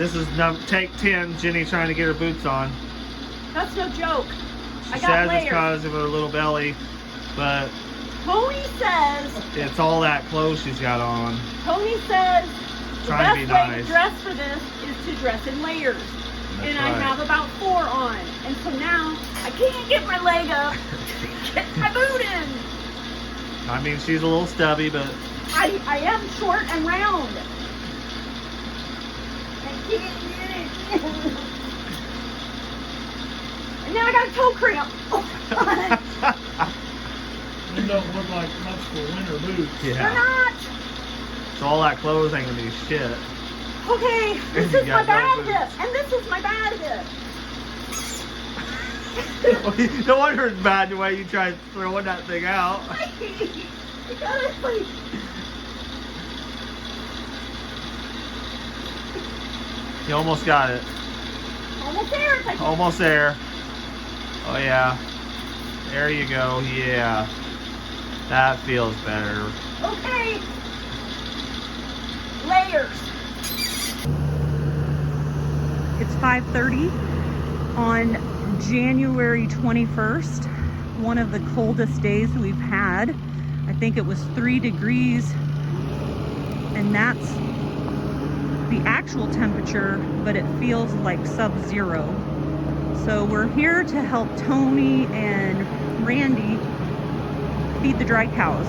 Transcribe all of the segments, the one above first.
This is take 10. Jenny trying to get her boots on. That's no joke. She says it's because of her little belly, but Tony says it's all that clothes she's got on. Tony says the Trying best way to dress for this is to dress in layers. That's I right. have about 4 on. And so now I can't get my leg up to get my boot in. I mean, she's a little stubby, but I am short and round. I can't get it. And now I got a toe cramp. They don't look like much for winter boots. They're yeah. not. So all that clothes ain't gonna be shit. Okay, this You is my got no bad boots. hip. And this is my bad hip. No wonder it's bad the way you try throwing that thing out. You almost got it. Almost there. It's like, Almost there. Oh yeah. There you go. Yeah. That feels better. okay. Layers. It's 5:30 on January 21st, one of the coldest days we've had. I think it was 3 degrees, and that's the actual temperature, but it feels like sub-zero. So we're here to help Tony and Randy feed the dry cows.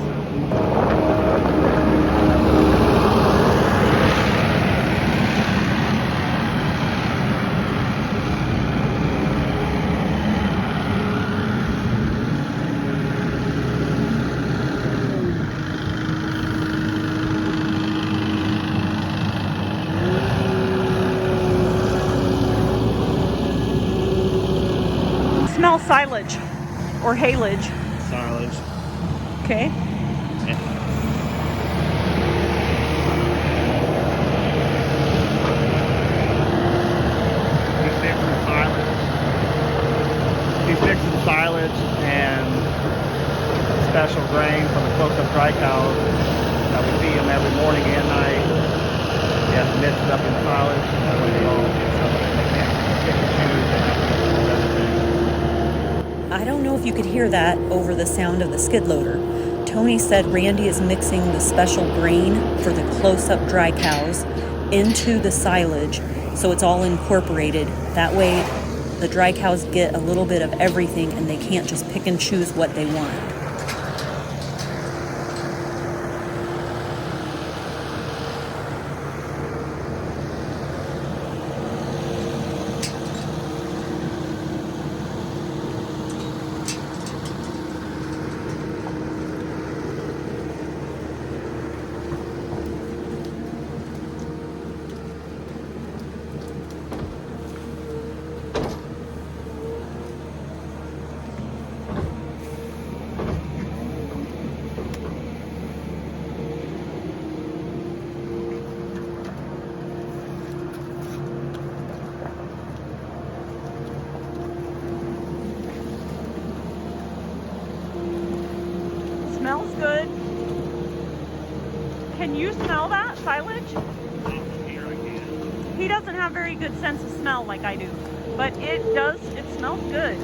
Smell silage or haylage. Silage. Okay. He's mixing silage and special grain from the close-up dry cows that we feed them every morning and night. He has to mix it up in silage. That way they all get something. They can't pick and choose. They have to mix everything. I don't know if you could hear that over the sound of the skid loader. Tony said Randy is mixing the special grain for the close-up dry cows into the silage, so it's all incorporated. That way the dry cows get a little bit of everything and they can't just pick and choose what they want. Smells good. Can you smell that silage? Here I can. He doesn't have very good sense of smell like I do, but it smells good.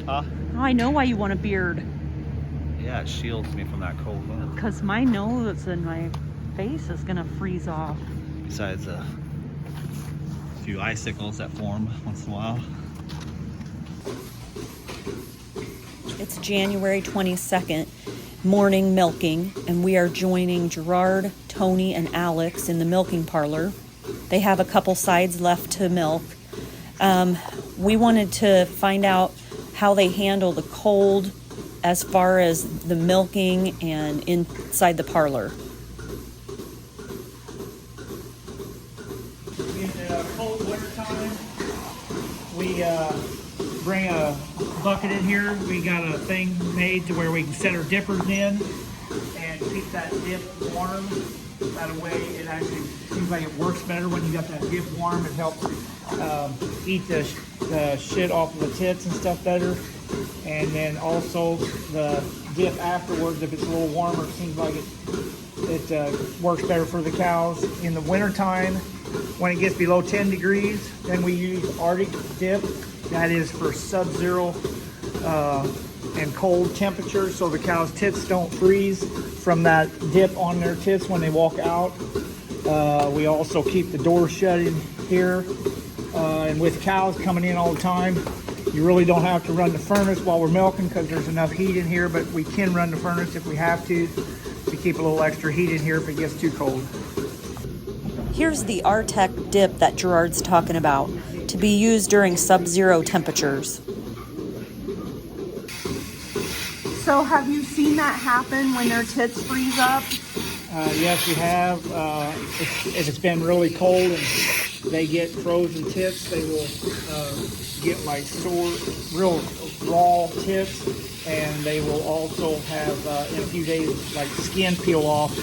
Huh? Oh, I know why you want a beard. Yeah, it shields me from that cold wind. Because my nose and my face is gonna freeze off. Besides a few icicles that form once in a while. It's January 22nd, morning milking, and we are joining Gerard, Tony, and Alex in the milking parlor. They have a couple sides left to milk. We wanted to find out how they handle the cold as far as the milking and inside the parlor. In the cold winter time, we bring a bucket in here. We got a thing made to where we can set our dippers in and keep that dip warm. That way it actually seems like it works better when you got that dip warm. It helps eat the shit off of the tits and stuff better. And then also the dip afterwards, if it's a little warmer, it seems like it works better for the cows. In the wintertime, when it gets below 10 degrees, then we use Arctic dip. That is for sub-zero and cold temperatures, so the cows' tits don't freeze from that dip on their tits when they walk out. We also keep the door shut in here, and with cows coming in all the time, you really don't have to run the furnace while we're milking because there's enough heat in here, but we can run the furnace if we have to keep a little extra heat in here if it gets too cold. Here's the Arctic dip that Gerard's talking about, to be used during sub-zero temperatures. So have you seen that happen when their tits freeze up? Yes, we have. If it's been really cold and they get frozen tits, they will get like sore, real raw tits, and they will also have, in a few days, like skin peel off.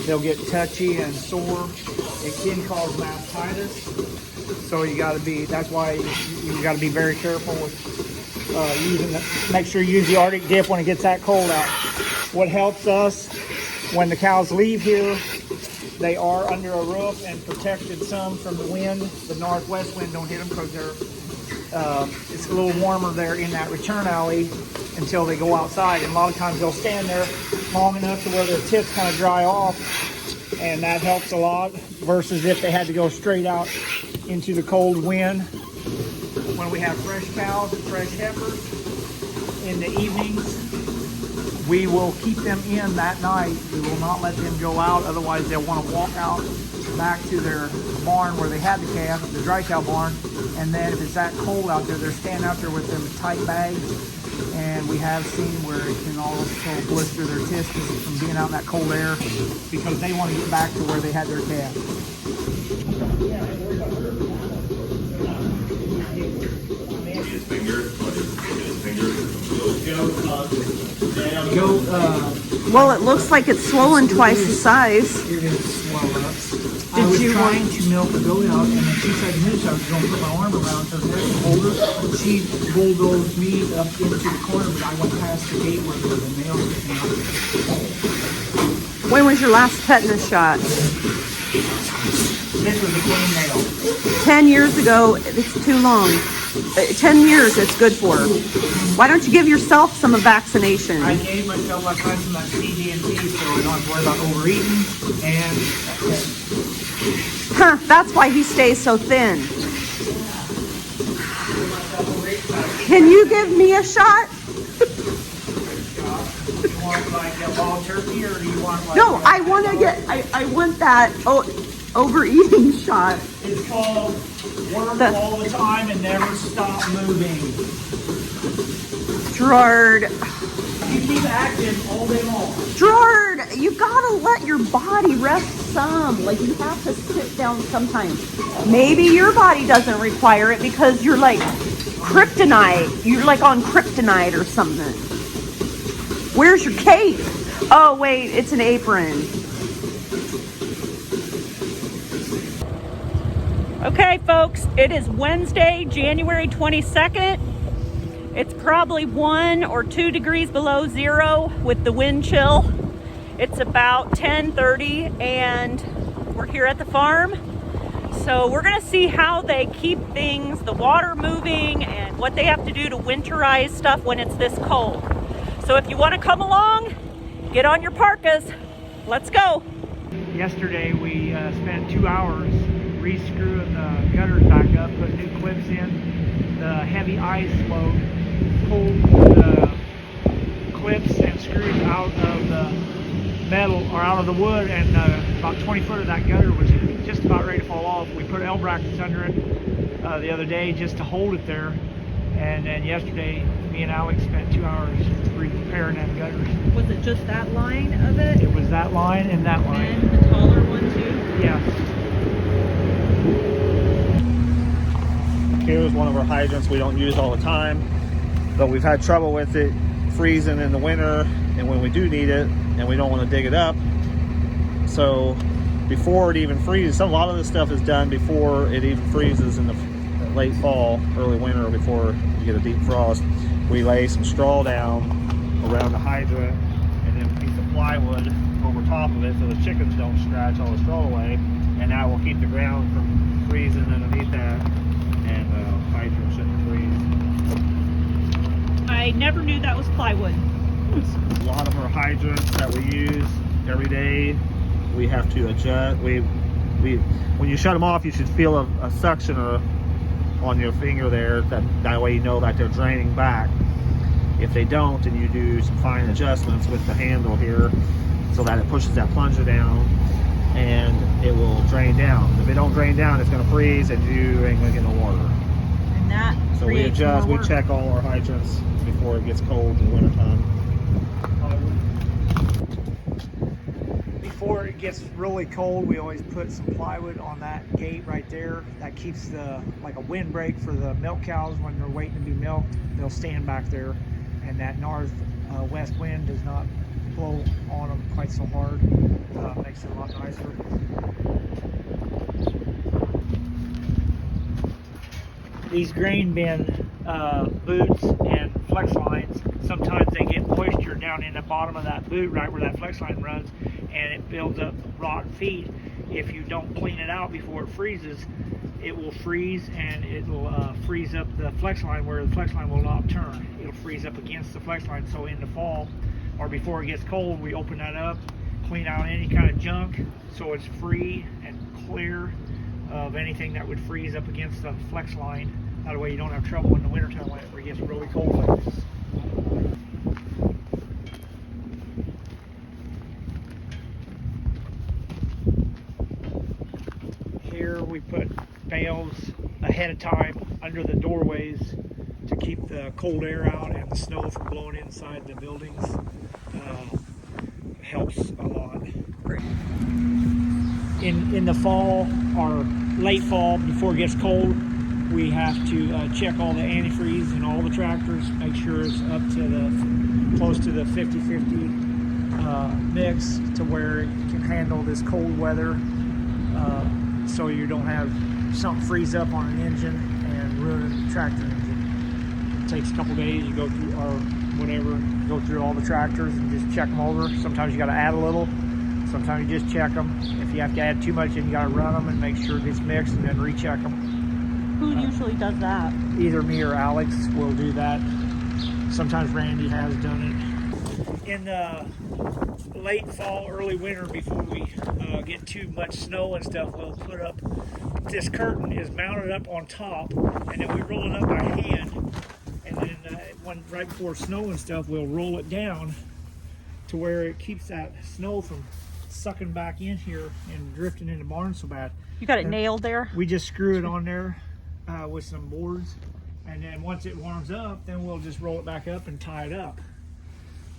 They'll get touchy and sore. It can cause mastitis, so you got to be. That's why you got to be very careful with using the. Make sure you use the Arctic dip when it gets that cold out. What helps us when the cows leave here, they are under a roof and protected some from the wind. The northwest wind don't hit them because it's a little warmer there in that return alley until they go outside. And a lot of times they'll stand there long enough to where their tits kind of dry off, and that helps a lot versus if they had to go straight out into the cold wind. When we have fresh cows and fresh heifers in the evenings, we will keep them in that night. We will not let them go out, otherwise they'll want to walk out back to their barn where they had the calf, the dry cow barn, and then if it's that cold out there, they're standing out there with them tight bags, and we have seen where it can also blister their testes from being out in that cold air because they want to get back to where they had their calf. Well, it looks like it's swollen twice the size. It is swell up. I was trying to milk a goat out, and then she said to me, so I was going to put my arm around her neck and hold her. She bulldozed me up into the corner, but I went past the gate where there was a nail sticking out. When was your last tetanus shot? This was a clean nail. 10 years ago. It's too long. 10 years it's good for. Why don't you give yourself some vaccination? I gave myself last time some of that CD&T, so I don't have to worry about overeating, and Huh, that's why he stays so thin. Can you give me a shot? Do you want like a ball turkey, or do you want like... No, I want that overeating shot. It's called work all the time and never stop moving. Gerard. You keep active all day long. Gerard, you gotta let your body rest some. Like, you have to sit down sometimes. Maybe your body doesn't require it because you're like kryptonite. You're like on kryptonite or something. Where's your cape? Oh, wait, it's an apron. Okay, folks, it is Wednesday, January 22nd. It's probably 1 or 2 degrees below zero with the wind chill. It's about 10:30 and we're here at the farm. So we're gonna see how they keep things, the water moving, and what they have to do to winterize stuff when it's this cold. So if you wanna come along, get on your parkas. Let's go. Yesterday we spent 2 hours re-screwing the gutters back up, put new clips in. The heavy ice load pulled the clips and screws out of the metal or out of the wood, and about 20 foot of that gutter was just about ready to fall off. We put L brackets under it the other day just to hold it there, and then yesterday me and Alex spent 2 hours repairing that gutter. Was it just that line of it? It was that line and that line. And the taller one too? Yeah. Here's one of our hydrants we don't use all the time, but we've had trouble with it freezing in the winter and when we do need it, and we don't want to dig it up. So before it even freezes, a lot of this stuff is done before it even freezes in the late fall, early winter, before you get a deep frost. we lay some straw down around the hydrant and then a piece of plywood over top of it so the chickens don't scratch all the straw away, and that will keep the ground from freezing underneath that, and the hydrant shouldn't freeze. I never knew that was plywood. A lot of our hydrants that we use every day, we have to adjust. When you shut them off, you should feel a suctioner on your finger there. That way you know that they're draining back. If they don't, then you do some fine adjustments with the handle here so that it pushes that plunger down and it will drain down. If it don't drain down, it's going to freeze and you ain't going to get no water. And that So we adjust, we check all our hydrants before it gets cold in the wintertime. Before it gets really cold, we always put some plywood on that gate right there. That keeps like a windbreak for the milk cows when they're waiting to be milked. They'll stand back there, and that north-west wind does not blow on them quite so hard. Makes it a lot nicer. These grain bin boots and flex lines, sometimes they get moisture down in the bottom of that boot right where that flex line runs, and it builds up rotten feet. If you don't clean it out before it freezes, it will freeze, and it'll freeze up the flex line where the flex line will not turn. It'll freeze up against the flex line. So in the fall or before it gets cold, we open that up, clean out any kind of junk so it's free and clear of anything that would freeze up against the flex line. That way you don't have trouble in the wintertime when it gets really cold like this. Here we put bales ahead of time under the doorways to keep the cold air out and the snow from blowing inside the buildings. Helps a lot. In the fall or late fall, before it gets cold, we have to check all the antifreeze in all the tractors, make sure it's up to close to the 50-50 mix to where it can handle this cold weather, so you don't have something freeze up on an engine and ruin the tractor engine. It takes a couple days. You go through or whatever, go through all the tractors and just check them over. Sometimes you got to add a little. Sometimes you just check them. If you have to add too much, then you got to run them and make sure it gets mixed and then recheck them. Who usually does that? Either me or Alex will do that. Sometimes Randy has done it. In the late fall, early winter, before we get too much snow and stuff, we'll put up, this curtain is mounted up on top, and then we roll it up by hand. And then right before snow and stuff, we'll roll it down to where it keeps that snow from sucking back in here and drifting in the barn so bad. You got it nailed there? We just screw it on there with some boards, and then once it warms up, then we'll just roll it back up and tie it up.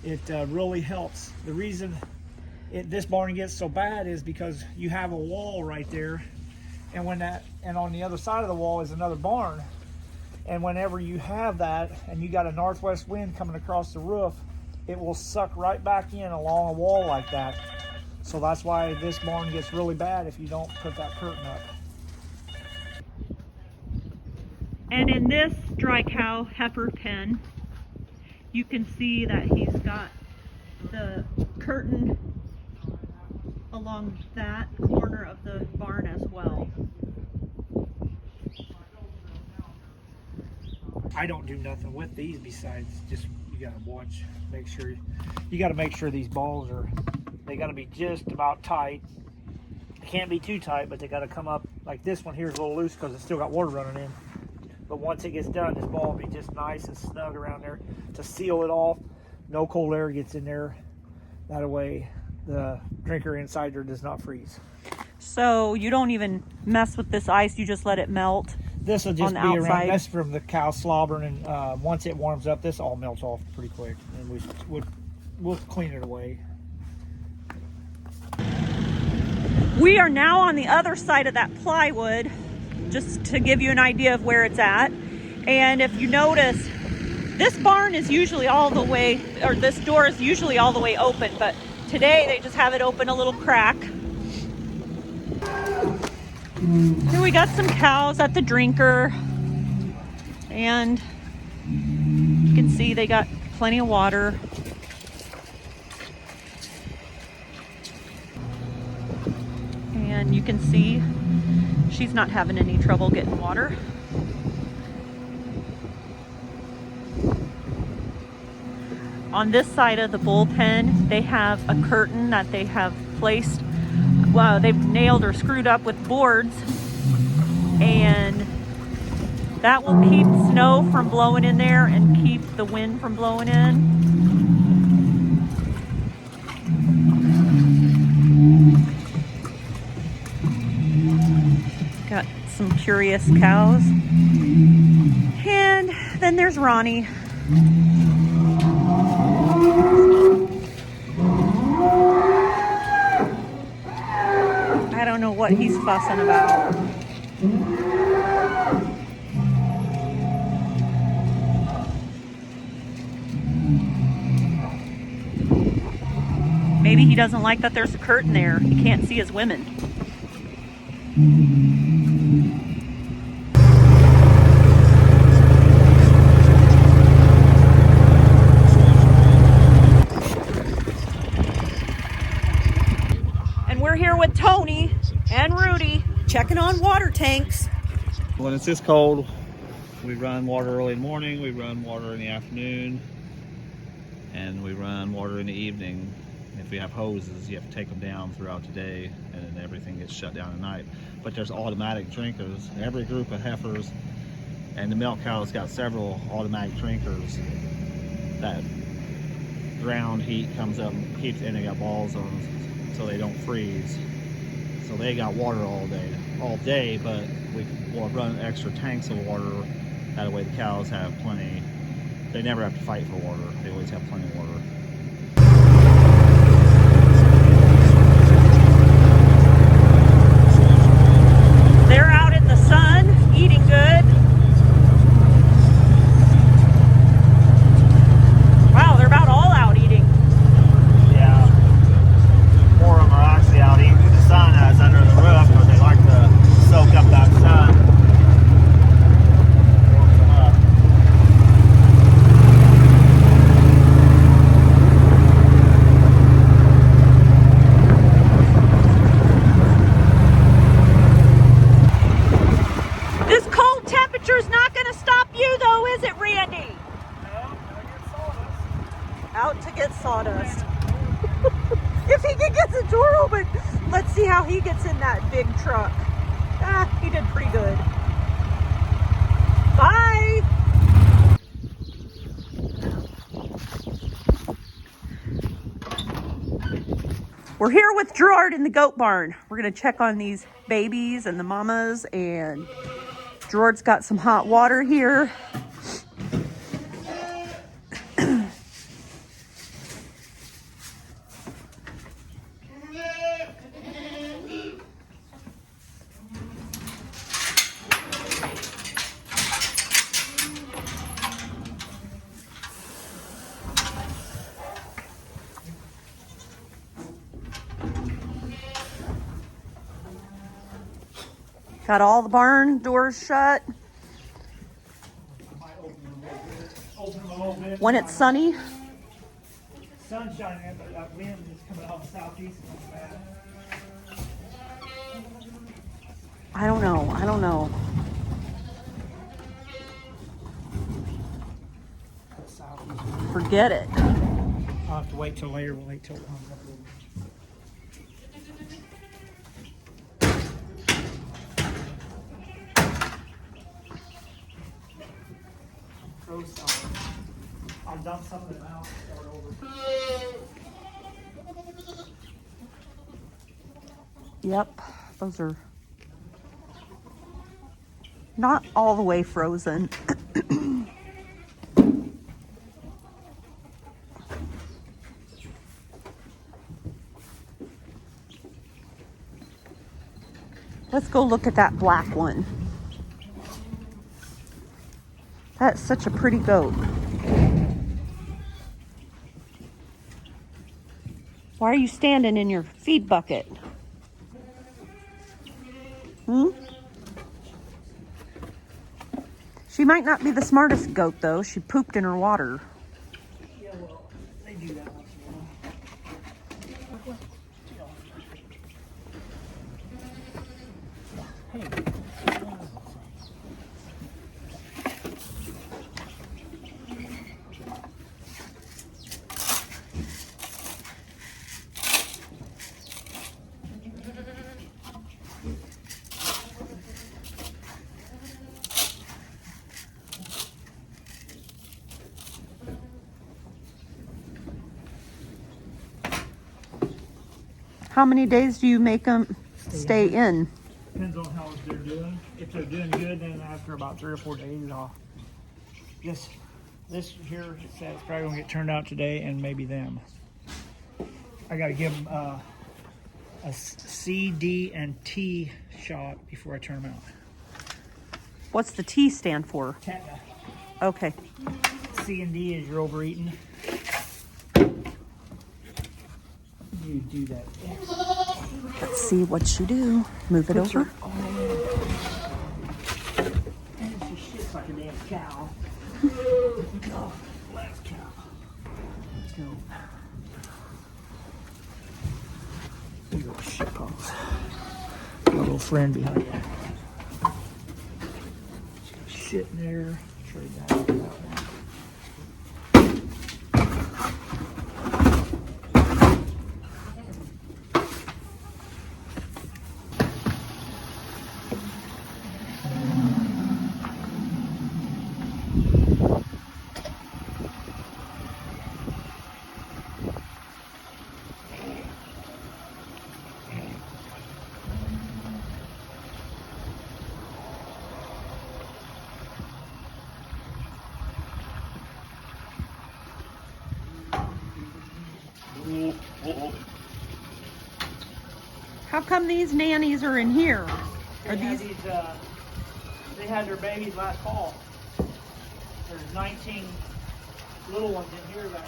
It really helps. The reason this barn gets so bad is because you have a wall right there, and on the other side of the wall is another barn. And whenever you have that and you got a northwest wind coming across the roof, it will suck right back in along a wall like that. So that's why this barn gets really bad if you don't put that curtain up. And in this dry cow heifer pen, you can see that he's got the curtain along that corner of the barn as well. I don't do nothing with these besides just, you gotta watch, you gotta make sure these balls they gotta be just about tight. They can't be too tight, but they gotta come up, like this one here is a little loose because it's still got water running in. But once it gets done, this ball will be just nice and snug around there to seal it off. No cold air gets in there. That way the drinker inside there does not freeze. So you don't even mess with this ice, you just let it melt? This will just be around, outside. that's from the cow slobbering, and once it warms up, this all melts off pretty quick, and we'll clean it away. We are now on the other side of that plywood, just to give you an idea of where it's at. And if you notice, this barn is usually all the way, or this door is usually all the way open, but today they just have it open a little crack. Here we got some cows at the drinker, and you can see they got plenty of water. And you can see she's not having any trouble getting water. On this side of the bullpen, they have a curtain that they have placed. Well, they've nailed or screwed up with boards, and that will keep snow from blowing in there and keep the wind from blowing in. Got some curious cows. And then there's Ronnie. I don't know what he's fussing about. Maybe he doesn't like that there's a curtain there. He can't see his women. And we're here with Tony and Rudy checking on water tanks. When it's this cold, we run water early in the morning, we run water in the afternoon, and we run water in the evening. If we have hoses, you have to take them down throughout the day, and then everything gets shut down at night. But there's automatic drinkers. Every group of heifers and the milk cows got several automatic drinkers. That ground heat comes up and keeps, and they got balls on them so they don't freeze. So they got water all day, but we'll run extra tanks of water. That way the cows have plenty. They never have to fight for water. They always have plenty of water. They're out in the sun, eating good. Wow, they're about all out eating. Yeah. More of them are actually out eating the sun as under the roof because they like to soak up that sun. Warms them up. This cold temperature's not going to stop you though, is it, Randy? Out to get sawdust. If he can get the door open, let's see how he gets in that big truck. Ah, he did pretty good. Bye. We're here with Gerard in the goat barn. We're going to check on these babies and the mamas, and Gerard's got some hot water here. Got all the barn doors shut. Open them a little bit. When it's sunny, Sun's shining in, but that wind is coming off the southeast. Bad. I don't know. Forget it. I'll have to wait till later. We'll wait till it comes up. Throw some. I'll dump some of them out and start over. Yep, those are not all the way frozen. Let's go look at that black one. That's such a pretty goat. Why are you standing in your feed bucket? She might not be the smartest goat, though. She pooped in her water. Yeah, well, they do that once in a while. How many days do you make them stay in? Depends on how they're doing. If they're doing good, then after about 3 or 4 days, I'll this here it says it's probably gonna get turned out today, and maybe them. I gotta give them a C, D, and T shot before I turn them out. What's the T stand for? Tetanus. Okay. C and D is you're overeating. You do that. Let's see what you do. Move it over. And she shits like a damn cow. Oh, last cow. Let's go. You go shit balls. Got a little friend behind you. Shit in there. Trade that out. How come these nannies are in here? Are They these? they had their babies last fall. There's 19 little ones in here that.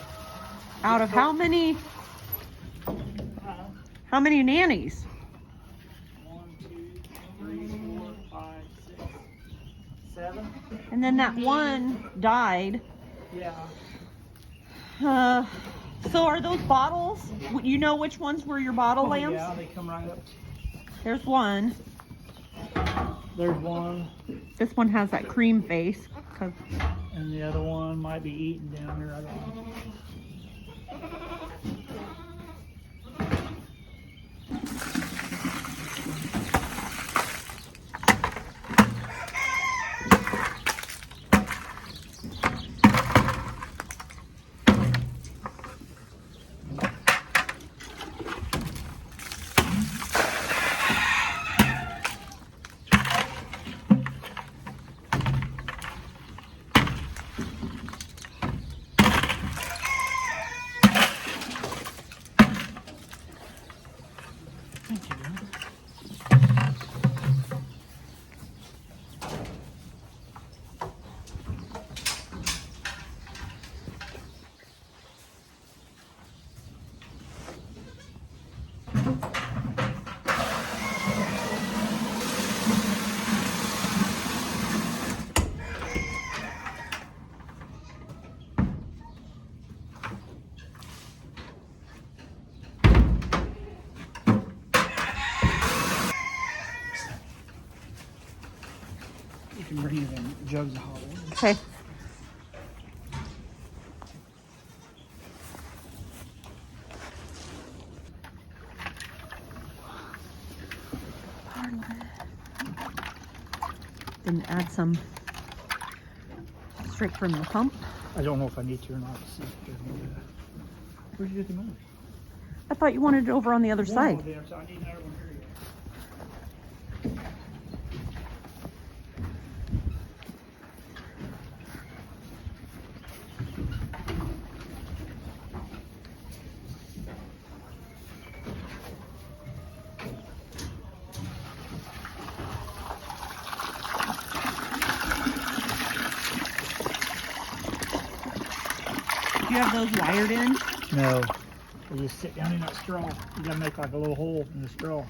Out of how many? How many nannies? 1, 2, 3, 4, 5, 6, 7. And then that one died. Yeah. So are those bottles? You know which ones were your bottle lambs? Yeah, they come right up. There's one. There's one, This one has that cream face. and the other one might be eating down here. I don't know. You can bring it in jugs of hot water. Okay. Then add some straight from the pump. I don't know if I need to or not. See if there's no, where'd you get the money? I thought you wanted it over on the other side. I need another one here. Do you have those wired in? No. You just sit down in that straw. You gotta make like a little hole in the straw.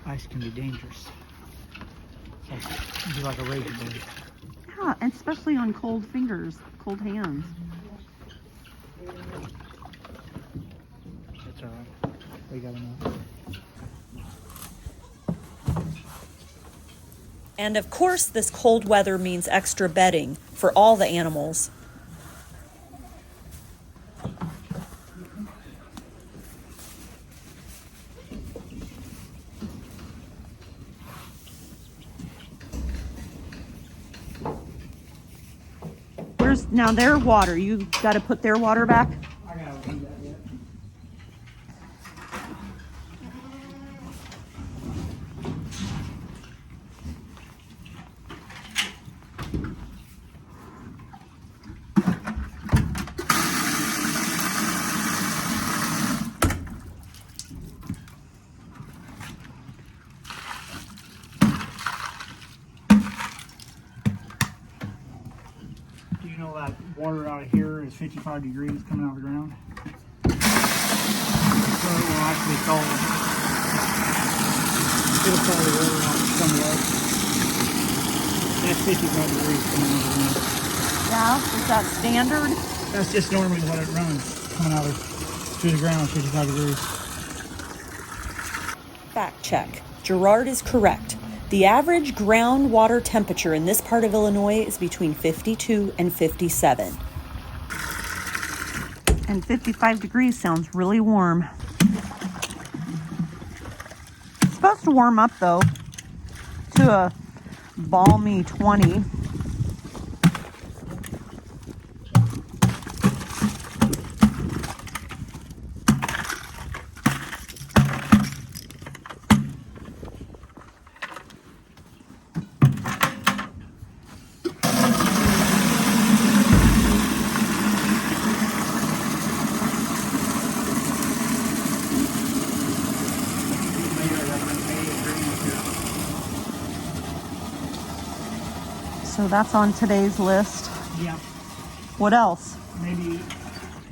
Ice can be dangerous. It'd be like a razor blade. Yeah, and especially on cold fingers, cold hands. That's all right. We got enough. And of course, this cold weather means extra bedding for all the animals. Where's now their water? You got to put their water back? I gotta do that yet. Do you know that water out of here is 55 degrees coming out of the ground? So it will actually thaw. It'll thaw the water out somewhat. That's 55 degrees coming out of the ground. Yeah, is that standard? That's just normally what it runs coming out of through the ground, 55 degrees. Fact check. Gerard is correct. The average groundwater temperature in this part of Illinois is between 52 and 57. And 55 degrees sounds really warm. It's supposed to warm up though to a balmy 20. So that's on today's list. Yeah. What else? Maybe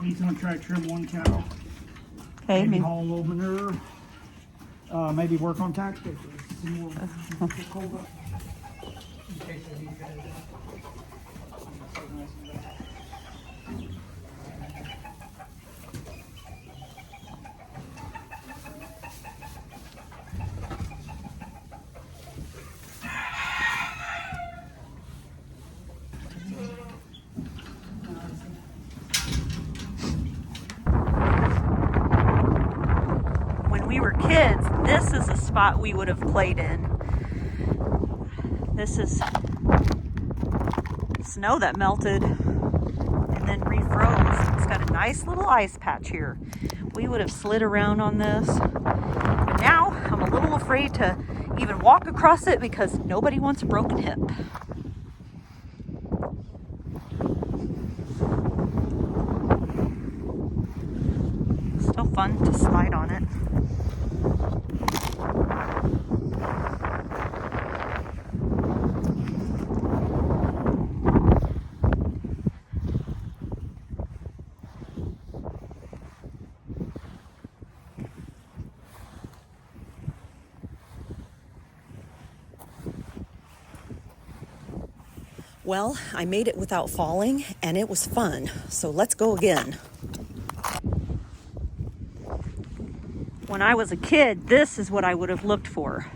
he's gonna try to trim one cow. Okay, Maybe haul a little manure. Maybe work on tax papers. Some more cold up. In case I need that. when we were kids, this is a spot we would have played in. This is snow that melted and then refroze. It's got a nice little ice patch here. We would have slid around on this. But now I'm a little afraid to even walk across it because nobody wants a broken hip. Still fun to slide on it. Well, I made it without falling, and it was fun. So let's go again. When I was a kid, this is what I would have looked for,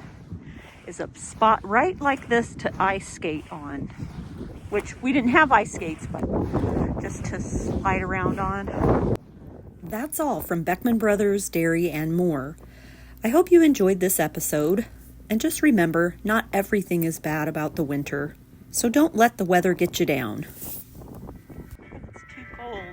is a spot right like this to ice skate on, which we didn't have ice skates, but just to slide around on. That's all from Beckman Brothers Dairy and More. I hope you enjoyed this episode. And just remember, not everything is bad about the winter. So don't let the weather get you down. It's too cold.